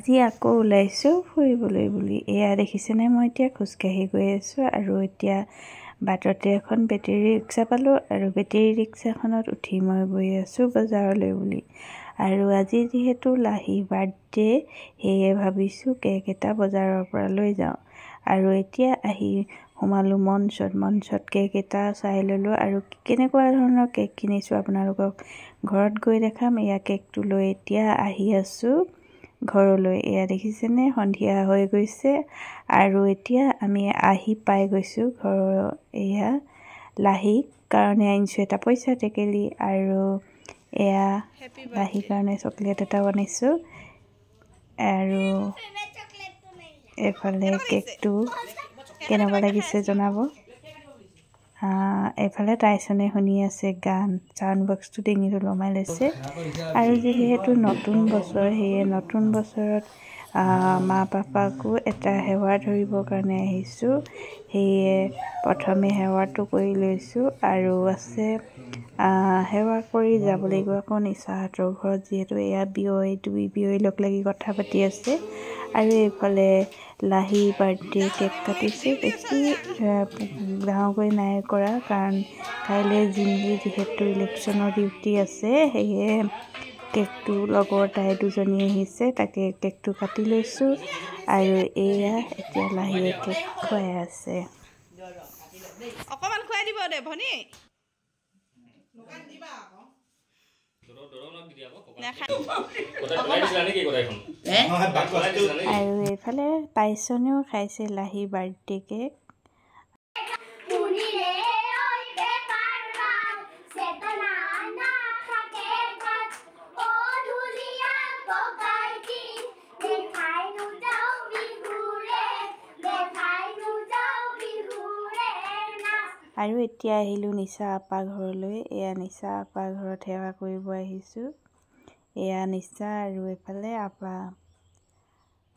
আজি আকৌ ওলাইছোঁ ফুৰিবলৈ বুলি। এয়া দেখিছেনে, মই এতিয়া খোজকাঢ়ি গৈ আছোঁ আৰু এতিয়া বাটতে এখন বেটেৰী ৰিক্সা পালোঁ আৰু বেটেৰী ৰিক্সাখনত উঠি মই গৈ আছোঁ বজাৰলৈ বুলি। আৰু আজি যিহেতু লাহী বাৰ্থডে, সেয়ে ভাবিছোঁ কেক এটা বজাৰৰ পৰা লৈ যাওঁ। আৰু এতিয়া আহি সোমালোঁ মঞ্চত কেক এটা চাই ল'লোঁ আৰু কেনেকুৱা ধৰণৰ কেক কিনিছোঁ আপোনালোকক ঘৰত গৈ দেখাম। এয়া কেকটো লৈ এতিয়া আহি আছোঁ ঘৰলৈ। এয়া দেখিছেনে, সন্ধিয়া হৈ গৈছে আৰু এতিয়া আমি আহি পাই গৈছোঁ ঘৰৰ। এয়া লাহীৰ কাৰণে আনিছোঁ এটা পইচা টেকেলি আৰু এয়া লাহীৰ কাৰণে চকলেট এটাও আনিছোঁ। আৰু এইফালে কেকটো কেনেকুৱা লাগিছে জনাব। এইফালে টাইচনে শুনি আছে গান, চাউণ্ড বক্সটো ডিঙিটো লমাই লৈছে। আৰু যিহেতু নতুন বছৰ, সেয়ে নতুন বছৰত মা পাপাকো এটা সেৱা ধৰিবৰ কাৰণে আহিছোঁ। সেয়ে প্ৰথমে সেৱাটো কৰি লৈছোঁ আৰু আছে সেৱা কৰি যাব লাগিব আকৌ নিচাহঁতৰ ঘৰত, যিহেতু এয়া বিয়ৈ লগ লাগি কথা পাতি আছে। আৰু এইফালে লাহী বাৰ্থডে কেক কাটিছোঁ। বেছি ডাঙৰকৈ নাই কৰা, কাৰণ কাইলৈ যিহেতু ইলেকশ্যনৰ ডিউটি আছে, সেয়ে কেকটো লগৰ তাই দুজনী আহিছে, তাকে কেকটো কাটি লৈছোঁ। আৰু এয়া এতিয়া লাহীয়ে কেক খুৱাই আছে। অকমান খুৱাই দিব দে ভনী। আৰু এইফালে টাইচনেও খাইছে লাহী বাৰ্থডে কেক। আৰু এতিয়া আহিলোঁ নিচা আপা ঘৰলৈ। এয়া নিচা আপা ঘৰত সেৱা কৰিব আহিছোঁ। এয়া নিচা আৰু এইফালে আপা।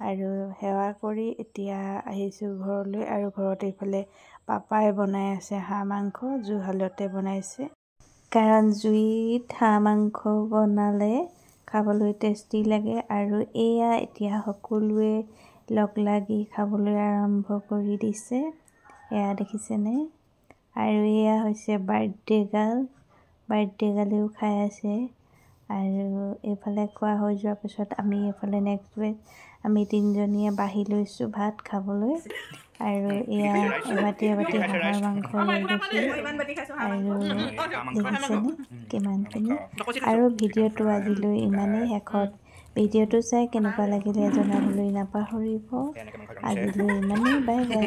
আৰু সেৱা কৰি এতিয়া আহিছোঁ ঘৰলৈ। আৰু ঘৰত এইফালে পাপাই বনাই আছে হাঁহ মাংস, জুহালতে বনাইছে। কাৰণ জুইত হাঁহ মাংস বনালে খাবলৈ টেষ্টি লাগে। আৰু এয়া এতিয়া সকলোৱে লগ লাগি খাবলৈ আৰম্ভ কৰি দিছে, এয়া দেখিছেনে। আৰু এয়া হৈছে বাৰ্থডে গাৰ্লেও খাই আছে। আৰু এইফালে খোৱা হৈ যোৱাৰ পিছত আমি এইফালে নেক্সট আমি তিনিজনীয়ে বাঢ়ি লৈছোঁ ভাত খাবলৈ। আৰু এয়া এবাটি হাঁহৰ মাংস লৈ গৈছোঁ। আৰু দেখিছেনে কিমানখিনি। আৰু ভিডিঅ'টো আজিলৈ ইমানেই শেষত। ভিডিঅ'টো চাই কেনেকুৱা লাগিলে জনাবলৈ নাপাহৰিব। আজিলৈ ইমানেই, বাই বাই।